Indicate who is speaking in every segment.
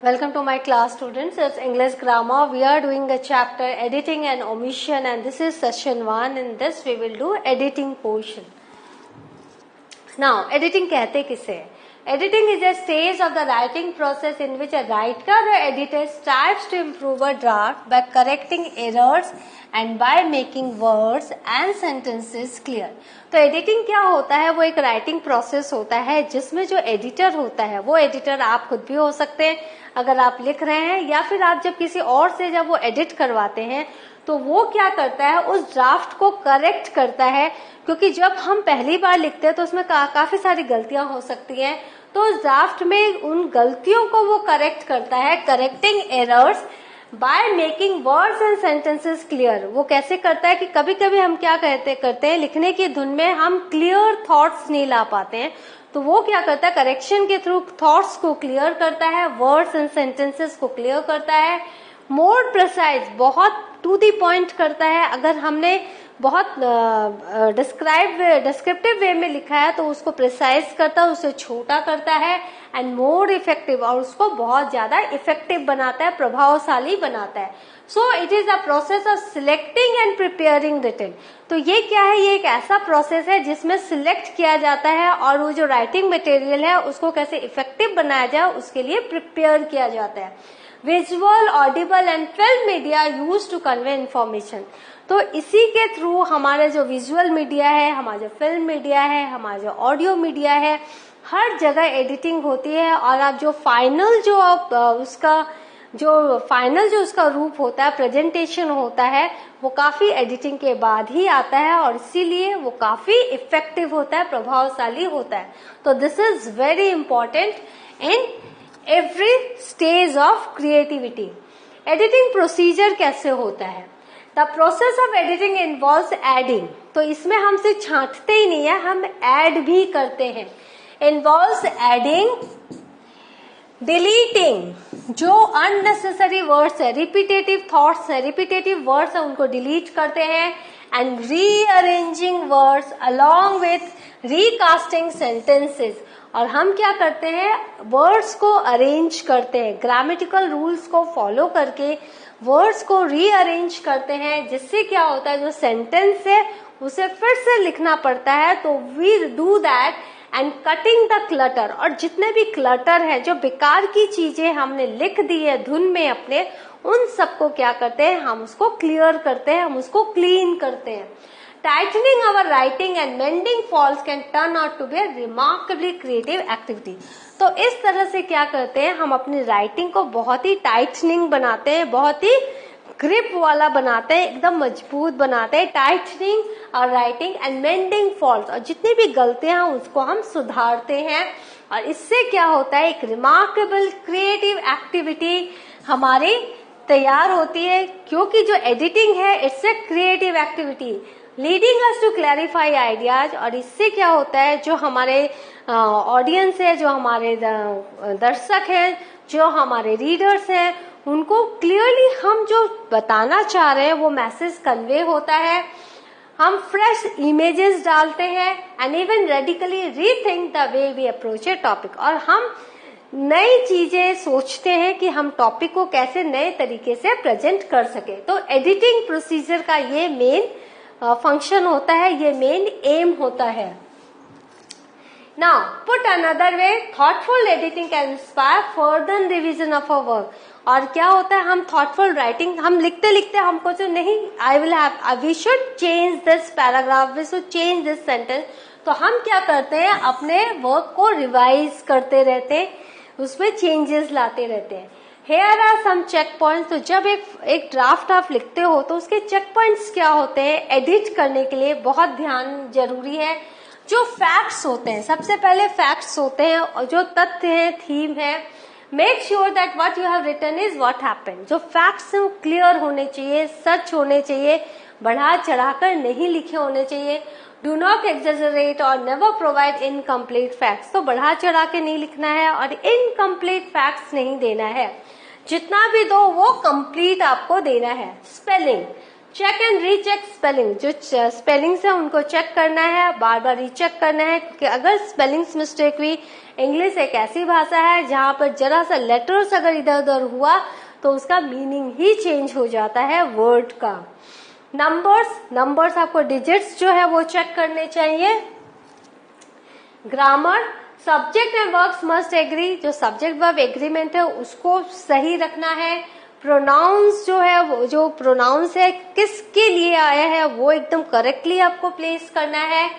Speaker 1: Welcome to my class, students. It's English grammar. We are doing a chapter editing and omission, and this is session 1. In this we will do editing portion. Now, editing कहते किसे? Editing is a stage of the writing process in which a writer or editor strives to improve a draft by correcting errors and by making words and sentences clear. तो editing क्या होता है? वो एक writing process होता है जिसमें जो एडिटर होता है, वो एडिटर आप खुद भी हो सकते हैं अगर आप लिख रहे हैं, या फिर आप जब किसी और से जब वो एडिट करवाते हैं तो वो क्या करता है, उस ड्राफ्ट को करेक्ट करता है, क्योंकि जब हम पहली बार लिखते हैं तो उसमें काफी सारी गलतियां हो सकती हैं, तो उस ड्राफ्ट में उन गलतियों को वो करेक्ट करता है, correcting errors by making words and sentences clear. वो कैसे करता है कि कभी कभी हम क्या करते हैं, लिखने की धुन में हम क्लियर थॉट्स नहीं ला पाते हैं, तो वो क्या करता है, करेक्शन के थ्रू थॉट्स को क्लियर करता है, वर्ड्स एंड सेंटेंसेस को क्लियर करता है, मोर प्रिसाइज, बहुत टू दी पॉइंट करता है। अगर हमने बहुत डिस्क्रिप्टिव वे में लिखा है तो उसको प्रिसाइज करता है, उसे छोटा करता है, एंड मोर इफेक्टिव, और उसको बहुत ज्यादा इफेक्टिव बनाता है, प्रभावशाली बनाता है। So it is a process of selecting and preparing written. तो ये क्या है, ये एक ऐसा प्रोसेस है जिसमें सिलेक्ट किया जाता है और वो जो राइटिंग मटेरियल है उसको कैसे इफेक्टिव बनाया जाए उसके लिए प्रिपेयर किया जाता है। Visual, audible and film media use to convey information. तो इसी के थ्रू हमारे जो विजुअल मीडिया है, हमारा जो फिल्म मीडिया है, हमारा जो ऑडियो मीडिया है, हर जगह एडिटिंग होती है। और आप जो फाइनल जो उसका रूप होता है, प्रेजेंटेशन होता है, वो काफी एडिटिंग के बाद ही आता है और इसीलिए वो काफी इफेक्टिव होता है, प्रभावशाली होता है। तो this is very important in every stage of creativity. Editing procedure कैसे होता है? The process of editing involves adding. तो इसमें हम सिर्फ छांटते ही नहीं है, हम ऐड भी करते हैं। इन्वॉल्व्स एडिंग, डिलीटिंग, जो अननेसेसरी वर्ड्स है, रिपीटेटिव थॉट्स है, रिपीटेटिव वर्ड्स है, उनको डिलीट करते हैं, and rearranging words along with recasting sentences. और हम क्या करते हैं, वर्ड्स को अरेंज करते हैं, ग्रामेटिकल रूल्स को फॉलो करके वर्ड्स को रीअरेंज करते हैं, जिससे क्या होता है, जो सेंटेंस है उसे फिर से लिखना पड़ता है। तो we do that and cutting the clutter. और जितने भी क्लटर है, जो बेकार की चीजें हमने लिख दी है धुन में अपने, उन सबको क्या करते हैं, हम उसको क्लियर करते हैं, हम उसको क्लीन करते हैं। Tightening our writing and mending faults can turn out to be a remarkably creative activity. तो इस तरह से क्या करते हैं, हम अपनी राइटिंग को बहुत ही टाइटनिंग बनाते हैं, बहुत ही ग्रिप वाला बनाते हैं, एकदम मजबूत बनाते हैं। टाइटनिंग और राइटिंग एंड मेंडिंग फॉल्ट्स, और जितनी भी गलतियां हैं उसको हम सुधारते हैं, और इससे क्या होता है, एक रिमार्केबल क्रिएटिव एक्टिविटी हमारी तैयार होती है। क्योंकि जो एडिटिंग है it's a creative activity leading us to clarify ideas. और इससे क्या होता है, जो हमारे ऑडियंस है, जो हमारे दर्शक हैं, जो हमारे रीडर्स हैं, उनको क्लियरली हम जो बताना चाह रहे हैं वो मैसेज कन्वे होता है। हम फ्रेश इमेजेस डालते हैं and even radically rethink the way we approach a topic. और हम नई चीजें सोचते हैं कि हम टॉपिक को कैसे नए तरीके से प्रेजेंट कर सके। तो एडिटिंग प्रोसीजर का ये मेन फंक्शन होता है, ये मेन एम होता है। Now put another way, thoughtful editing can inspire further revision of a work. और क्या होता है, हम थॉटफुल राइटिंग, हम लिखते लिखते हमको जो नहीं, we should change this paragraph, we should change this sentence. तो हम क्या करते हैं, अपने वर्क को रिवाइज करते रहते हैं, उसमें चेंजेस लाते रहते हैं। Here are some check points। तो जब एक ड्राफ्ट आप लिखते हो तो उसके चेक पॉइंट्स क्या होते हैं, एडिट करने के लिए बहुत ध्यान जरूरी है। जो फैक्ट्स होते हैं, सबसे पहले फैक्ट्स होते हैं, और जो तथ्य है, थीम है, make sure that what you have written is what happened. जो फैक्ट्स हैं वो क्लियर होने चाहिए, सच होने चाहिए, बढ़ा चढ़ाकर नहीं लिखे होने चाहिए। डू नॉट एक्सेजरेट और नेवर प्रोवाइड इनकम्प्लीट फैक्ट्स। तो बढ़ा चढ़ा के नहीं लिखना है और इनकम्प्लीट फैक्ट्स नहीं देना है, जितना भी दो वो कंप्लीट आपको देना है। Spelling, check and recheck spelling, जो स्पेलिंग्स है उनको चेक करना है, बार बार रीचेक करना है, क्योंकि अगर स्पेलिंग्स मिस्टेक हुई, इंग्लिश एक ऐसी भाषा है जहां पर जरा सा लेटर्स अगर इधर उधर हुआ तो उसका मीनिंग ही चेंज हो जाता है वर्ड का। नंबर्स आपको डिजिट्स जो है वो चेक करने चाहिए। Grammar, subject and verbs must agree, जो सब्जेक्ट वर्ब एग्रीमेंट है उसको सही रखना है। प्रोनाउंस जो है वो, जो प्रोनाउंस है किसके लिए आया है वो एकदम करेक्टली आपको प्लेस करना है।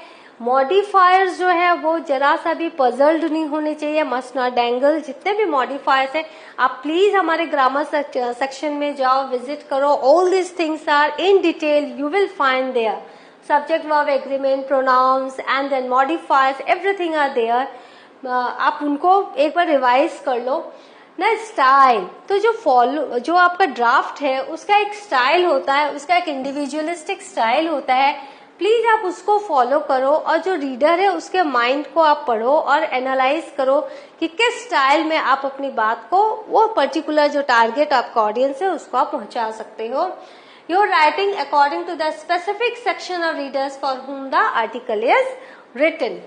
Speaker 1: मॉडिफायर्स जो है वो जरा सा भी पजल्ड नहीं होने चाहिए, मस्ट नॉट डैंगल। जितने भी मॉडिफायर्स हैं आप प्लीज हमारे ग्रामर सेक्शन में जाओ, विजिट करो। All this things are in detail, you will find there. Subject verb agreement, pronouns and then modifiers, everything are there. आप उनको एक बार रिवाइज कर लो ना। स्टाइल, तो जो आपका ड्राफ्ट है उसका एक स्टाइल होता है, उसका एक इंडिविजुअलिस्टिक स्टाइल होता है, प्लीज आप उसको फॉलो करो और जो रीडर है उसके माइंड को आप पढ़ो और एनालाइज करो कि किस स्टाइल में आप अपनी बात को, वो पर्टिकुलर जो टारगेट आपका ऑडियंस है उसको आप पहुंचा सकते हो। Your writing according to the specific section of readers for whom the article is written.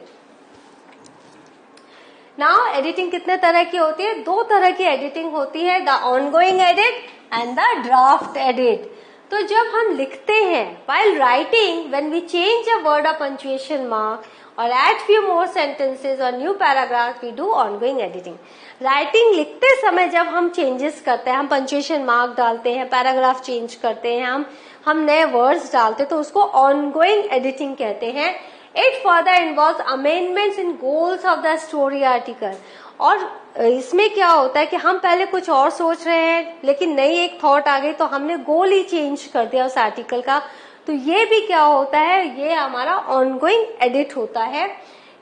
Speaker 1: Now editing कितने तरह की होती है? 2 तरह की एडिटिंग होती है, the ongoing edit and the draft edit. तो जब हम लिखते हैं, while writing, when we change a word or punctuation mark or add few more sentences or new paragraphs, we do ongoing editing. Writing लिखते समय जब हम चेंजेस करते हैं, हम पंक्चुएशन मार्क डालते हैं, पैराग्राफ चेंज करते हैं, हम नए वर्ड्स डालते हैं, तो उसको ऑनगोइंग एडिटिंग कहते हैं। It further involves amendments in goals of the story article. और इसमें क्या होता है कि हम पहले कुछ और सोच रहे हैं लेकिन नई एक थॉट आ गई तो हमने गोल ही चेंज कर दिया उस आर्टिकल का, तो ये भी क्या होता है, ये हमारा ऑनगोइंग एडिट होता है।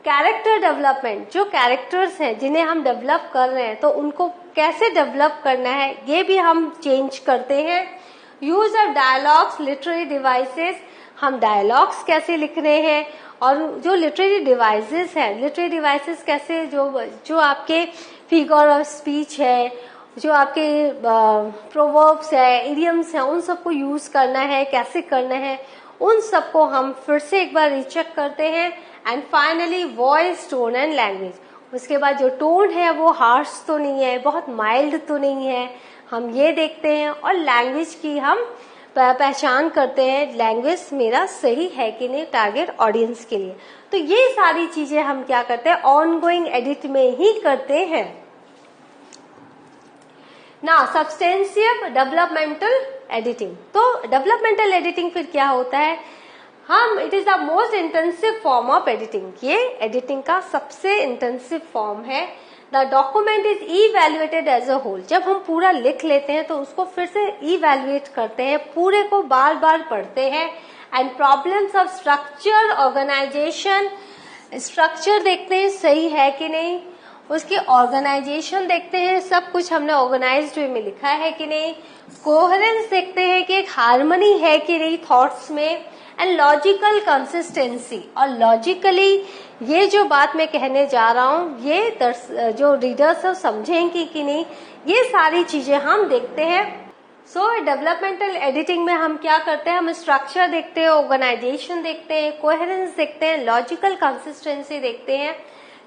Speaker 1: कैरेक्टर डेवलपमेंट, जो कैरेक्टर्स हैं जिन्हें हम डेवलप कर रहे हैं तो उनको कैसे डेवलप करना है ये भी हम चेंज करते हैं। Use of dialogues, literary devices, हम डायलॉग्स कैसे लिख रहे हैं, और जो लिटरेरी डिवाइसेस हैं, लिटरेरी डिवाइसेस कैसे, जो आपके फिगर ऑफ स्पीच है, जो आपके प्रोवर्ब्स है, इडियम्स है, उन सबको यूज करना है, कैसे करना है, उन सबको हम फिर से एक बार रीचेक करते हैं। And finally voice, tone and language, उसके बाद जो टोन है वो हार्श तो नहीं है, बहुत माइल्ड तो नहीं है, हम ये देखते हैं। और लैंग्वेज की हम पहचान करते हैं, लैंग्वेज मेरा सही है कि नहीं टारगेट ऑडियंस के लिए। तो ये सारी चीजें हम क्या करते हैं, ऑनगोइंग एडिट में ही करते हैं। ना सब्सटेंशियल डेवलपमेंटल एडिटिंग, तो डेवलपमेंटल एडिटिंग फिर क्या होता है, it is the most intensive form of editing, ये एडिटिंग का सबसे इंटेंसिव फॉर्म है। The document is evaluated as a whole, जब हम पूरा लिख लेते हैं तो उसको फिर से इवैल्यूएट करते हैं, पूरे को बार बार पढ़ते हैं। And problems of structure, organisation, structure देखते हैं सही है कि नहीं, उसकी ऑर्गेनाइजेशन देखते हैं सब कुछ हमने ऑर्गेनाइज्ड वे में लिखा है कि नहीं, कोहेरेंस देखते हैं कि एक हार्मनी है कि नहीं थॉट्स में, एंड लॉजिकल कंसिस्टेंसी, और लॉजिकली ये जो बात मैं कहने जा रहा हूँ ये जो रीडर्स है समझेंगे कि नहीं, ये सारी चीजें हम देखते हैं। सो डेवलपमेंटल एडिटिंग में हम क्या करते हैं, हम स्ट्रक्चर देखते हैं, ऑर्गेनाइजेशन देखते हैं, कोहेरेंस देखते हैं, लॉजिकल कंसिस्टेंसी देखते हैं।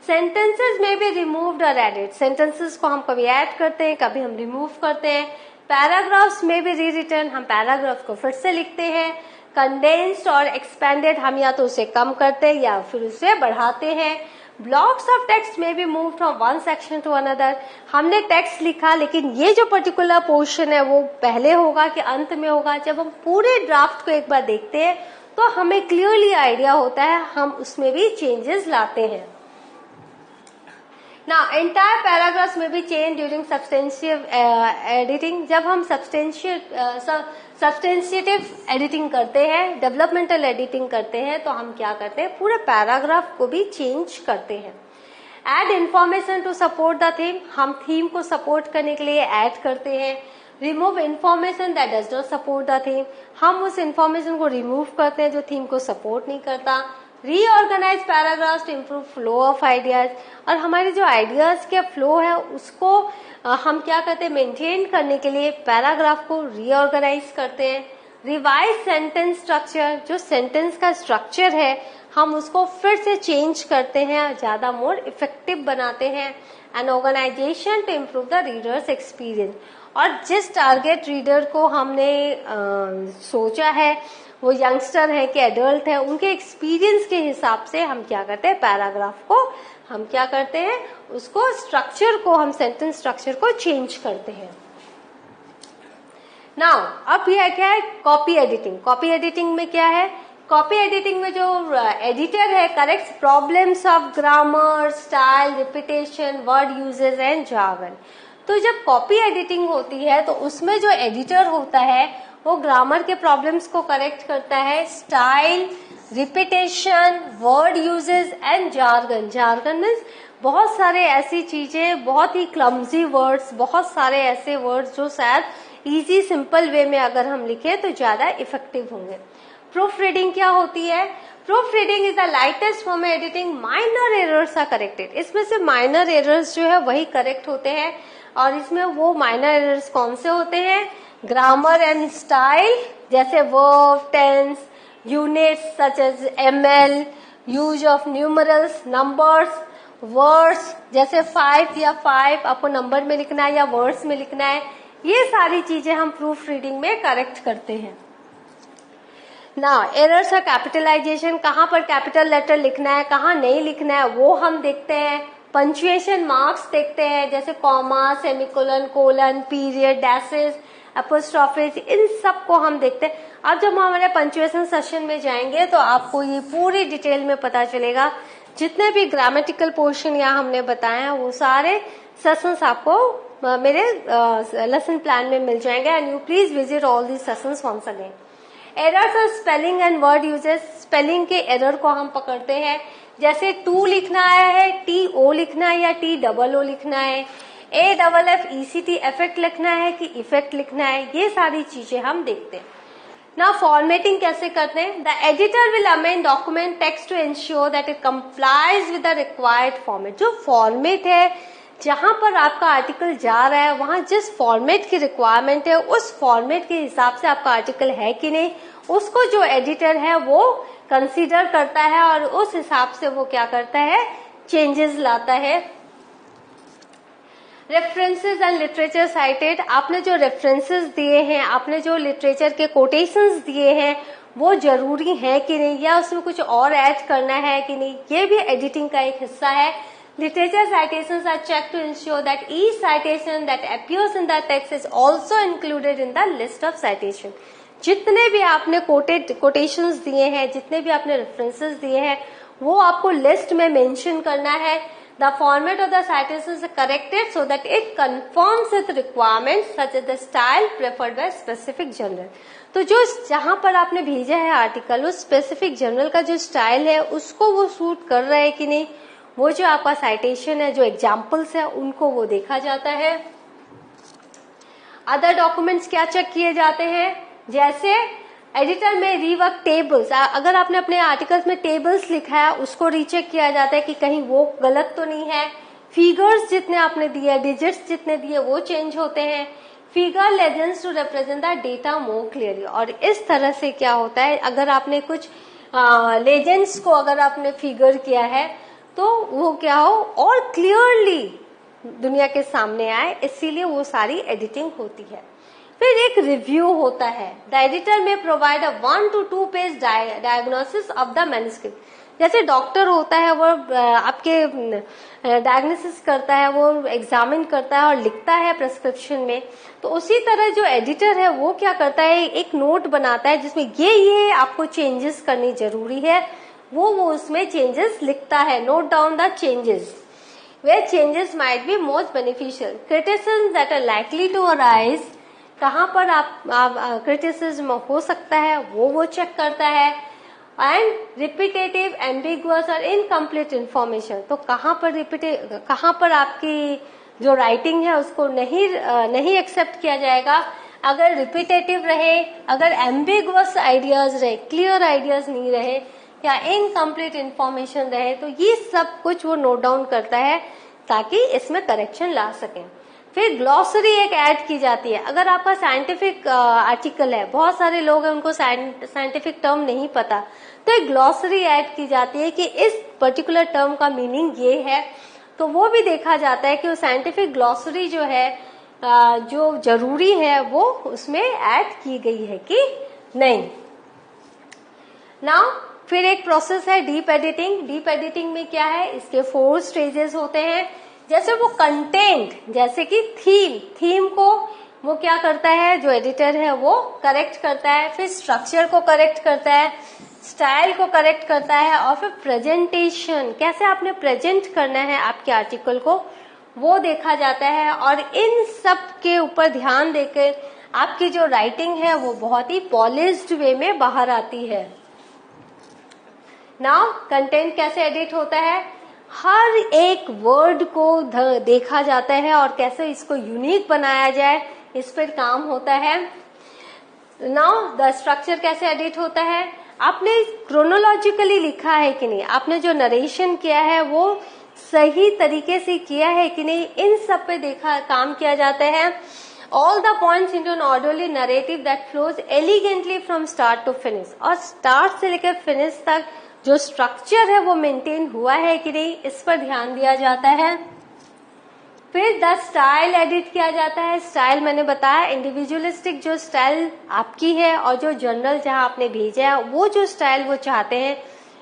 Speaker 1: सेंटेंसेस में भी रिमूव्ड और एडिड, सेंटेंसेस को हम कभी ऐड करते हैं, कभी हम रिमूव करते हैं। पैराग्राफ्स में भी रीरिटन, हम पैराग्राफ को फिर से लिखते हैं। कंडेंस्ड और एक्सपेंडेड, हम या तो उसे कम करते हैं या फिर उसे बढ़ाते हैं। ब्लॉक्स ऑफ टेक्स्ट में भी move from one section two another, हमने टेक्स्ट लिखा लेकिन ये जो पर्टिकुलर पोर्शन है वो पहले होगा कि अंत में होगा, जब हम पूरे ड्राफ्ट को एक बार देखते हैं तो हमें क्लियरली आइडिया होता है, हम उसमें भी चेंजेस लाते हैं। ना एंटायर पैराग्राफ्स में भी चेंज ड्यूरिंग सब्सटेंशियल एडिटिंग, जब हम सब्सटेंशिएटिव एडिटिंग करते हैं, डेवलपमेंटल एडिटिंग करते हैं, तो हम क्या करते हैं, पूरे पैराग्राफ को भी चेंज करते हैं। Add information to support the theme, हम थीम को सपोर्ट करने के लिए ऐड करते हैं। Remove information that does not support the theme, हम उस इंफॉर्मेशन को रिमूव करते हैं जो थीम को सपोर्ट नहीं करता। Reorganise paragraphs to improve flow of ideas, और हमारे जो आइडियाज के फ्लो है उसको हम क्या करते हैं, मेंटेन करने के लिए पैराग्राफ को रीऑर्गेनाइज करते हैं। रिवाइज सेंटेंस स्ट्रक्चर, जो सेंटेंस का स्ट्रक्चर है हम उसको फिर से चेंज करते हैं, ज्यादा मोर इफेक्टिव बनाते हैं। An organisation to improve the reader's experience, और जिस टारगेट रीडर को हमने सोचा है वो यंगस्टर है कि एडल्ट है, उनके एक्सपीरियंस के हिसाब से हम क्या करते हैं, पैराग्राफ को हम क्या करते हैं, उसको स्ट्रक्चर को हम सेंटेंस स्ट्रक्चर को चेंज करते हैं। नाउ अब यह क्या है, कॉपी एडिटिंग। कॉपी एडिटिंग में क्या है, कॉपी एडिटिंग में जो एडिटर है corrects problems of grammar, style, repetition, word uses and jargon. तो जब कॉपी एडिटिंग होती है तो उसमें जो एडिटर होता है वो ग्रामर के प्रॉब्लम्स को करेक्ट करता है, style, repetition, word uses and jargon. Jargon means बहुत सारे ऐसी चीजें, बहुत ही क्लमजी वर्ड्स, बहुत सारे ऐसे वर्ड्स जो शायद इजी सिंपल वे में अगर हम लिखें तो ज्यादा इफेक्टिव होंगे। प्रूफ रीडिंग क्या होती है, proof reading is the lightest form editing, minor errors are corrected. इसमें से माइनर एरर्स जो है वही करेक्ट होते हैं, और इसमें वो माइनर एरर्स कौन से होते हैं, ग्रामर एंड स्टाइल, जैसे verb, tense, units such as ml, use of numerals, numbers, words जैसे 5 या 5 आपको नंबर में लिखना है या वर्ड्स में लिखना है, ये सारी चीजें हम प्रूफ रीडिंग में करेक्ट करते हैं। ना एरर्स और कैपिटलाइजेशन, कहाँ पर कैपिटल लेटर लिखना है, कहाँ नहीं लिखना है, वो हम देखते हैं। पंचुएशन मार्क्स देखते हैं, जैसे comma, semicolon, colon, period, dashes, apostrophes, इन सब को हम देखते हैं। अब जब हम हमारे पंचुएशन सेशन में जाएंगे तो आपको ये पूरी डिटेल में पता चलेगा। जितने भी ग्रामेटिकल पोर्शन यहाँ हमने बताए हैं वो सारे सेशंस आपको मेरे लेसन प्लान में मिल जाएंगे, and you please visit all these sessions once again. Errors और spelling and word uses, spelling के एरर को हम पकड़ते हैं, जैसे टू लिखना आया है TO लिखना है या TOO लिखना है, AFFECT इफेक्ट लिखना है कि इफेक्ट लिखना है, ये सारी चीजें हम देखते हैं। ना फॉर्मेटिंग कैसे करते हैं, the editor will amend document text to ensure that it complies with the required format. जो फॉर्मेट है जहां पर आपका आर्टिकल जा रहा है वहां जिस फॉर्मेट की रिक्वायरमेंट है उस फॉर्मेट के हिसाब से आपका आर्टिकल है कि नहीं, उसको जो एडिटर है वो कंसीडर करता है और उस हिसाब से वो क्या करता है, चेंजेस लाता है। रेफरेंसेस एंड लिटरेचर साइटेड, आपने जो रेफरेंसेस दिए हैं, आपने जो लिटरेचर के कोटेशंस दिए हैं वो जरूरी है कि नहीं, या उसमें कुछ और ऐड करना है कि नहीं, ये भी एडिटिंग का एक हिस्सा है। Literature citations are checked to ensure that each citation that appears in the text is also included in the list of citation. जितने भी आपने कोटेशंस दिए हैं, जितने भी आपने रेफरेंसेस दिए हैं, वो आपको लिस्ट में मेंशन करना है। The format of the citations is corrected so that it conforms with requirements such as the style preferred by specific journal. तो जो जहां पर आपने भेजा है आर्टिकल, उस स्पेसिफिक जर्नल का जो स्टाइल है उसको वो सूट कर रहा है कि नहीं, वो जो आपका साइटेशन है, जो एग्जाम्पल्स है, उनको वो देखा जाता है। अदर डॉक्यूमेंट्स क्या चेक किए जाते हैं, जैसे एडिटर में रीवर्क टेबल्स, अगर आपने अपने आर्टिकल्स में टेबल्स लिखा है उसको रीचेक किया जाता है कि कहीं वो गलत तो नहीं है। फिगर्स जितने आपने दिए, डिजिट्स जितने दिए वो चेंज होते हैं। Figure legends to represent the data more clearly, और इस तरह से क्या होता है, अगर आपने कुछ लेजेंड्स को अगर आपने फिगर किया है तो वो क्या हो और क्लियरली दुनिया के सामने आए, इसीलिए वो सारी एडिटिंग होती है। फिर एक रिव्यू होता है। द एडिटर में provide a 1 to 2 page diagnosis of the manuscript. जैसे डॉक्टर होता है वो आपके डायग्नोसिस करता है, वो एग्जामिन करता है और लिखता है प्रिस्क्रिप्शन में, तो उसी तरह जो एडिटर है वो क्या करता है, एक नोट बनाता है जिसमें ये आपको चेंजेस करनी जरूरी है, वो उसमें चेंजेस लिखता है। Note down the changes where changes might be most beneficial. Criticisms that are likely to arise, कहाँ पर आप क्रिटिसिज्म हो सकता है वो चेक करता है। एंड रिपीटेटिव, एम्बिगुअस और इनकम्प्लीट इंफॉर्मेशन, तो कहाँ पर आपकी जो राइटिंग है उसको नहीं एक्सेप्ट किया जाएगा। अगर रिपीटेटिव रहे, अगर एम्बिगुअस आइडियाज रहे, क्लियर आइडियाज नहीं रहे या इनकम्प्लीट इंफॉर्मेशन रहे, तो ये सब कुछ वो नोट डाउन करता है ताकि इसमें करेक्शन ला सकें। फिर ग्लॉसरी एक ऐड की जाती है। अगर आपका साइंटिफिक आर्टिकल है, बहुत सारे लोग हैं उनको साइंटिफिक टर्म नहीं पता, तो एक ग्लॉसरी ऐड की जाती है कि इस पर्टिकुलर टर्म का मीनिंग ये है, तो वो भी देखा जाता है कि वो साइंटिफिक ग्लॉसरी जो है जो जरूरी है वो उसमें ऐड की गई है कि नहीं। नाउ फिर एक प्रोसेस है डीप एडिटिंग। डीप एडिटिंग में क्या है, इसके 4 स्टेजेस होते हैं। जैसे वो कंटेंट, जैसे कि थीम को वो क्या करता है, जो एडिटर है वो करेक्ट करता है, फिर स्ट्रक्चर को करेक्ट करता है, स्टाइल को करेक्ट करता है, और फिर प्रेजेंटेशन, कैसे आपने प्रेजेंट करना है आपके आर्टिकल को, वो देखा जाता है। और इन सब के ऊपर ध्यान देकर आपकी जो राइटिंग है वो बहुत ही पॉलिश्ड वे में बाहर आती है। नाउ कंटेंट कैसे एडिट होता है, हर एक वर्ड को देखा जाता है और कैसे इसको यूनिक बनाया जाए, इस पर काम होता है। नाउ द स्ट्रक्चर कैसे एडिट होता है, आपने क्रोनोलॉजिकली लिखा है कि नहीं, आपने जो नरेशन किया है वो सही तरीके से किया है कि नहीं, इन सब पे काम किया जाता है। All the points into an orderly narrative that flows elegantly from start to finish, और स्टार्ट से लेकर फिनिश तक जो स्ट्रक्चर है वो मेंटेन हुआ है कि नहीं, इस पर ध्यान दिया जाता है। फिर द स्टाइल एडिट किया जाता है। स्टाइल मैंने बताया, इंडिविजुअलिस्टिक जो स्टाइल आपकी है और जो जनरल जहां आपने भेजा है वो जो स्टाइल वो चाहते हैं,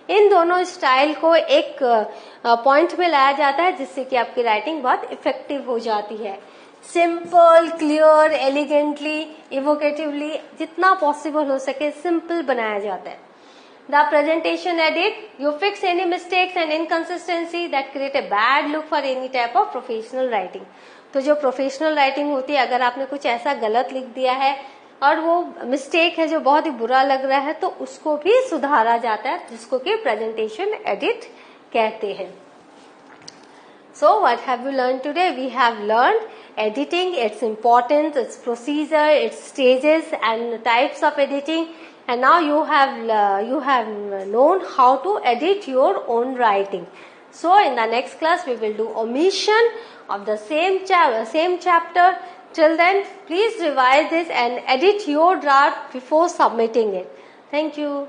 Speaker 1: इन दोनों स्टाइल को एक पॉइंट में लाया जाता है जिससे कि आपकी राइटिंग बहुत इफेक्टिव हो जाती है। सिंपल, क्लियर, एलिगेंटली, इवोकेटिवली, जितना पॉसिबल हो सके सिंपल बनाया जाता है। The presentation edit, you fix any mistakes and inconsistency that create a bad look for any type of professional writing. तो जो प्रोफेशनल राइटिंग होती है, अगर आपने कुछ ऐसा गलत लिख दिया है और वो मिस्टेक है जो बहुत ही बुरा लग रहा है, तो उसको भी सुधारा जाता है, जिसको कि प्रेजेंटेशन एडिट कहते हैं। So what have we learned today? We have learned editing, its importance, its procedure, its stages and types of editing. And now you have known how to edit your own writing. So in the next class we will do omission of the same chapter. Till then, please revise this and edit your draft before submitting it. Thank you.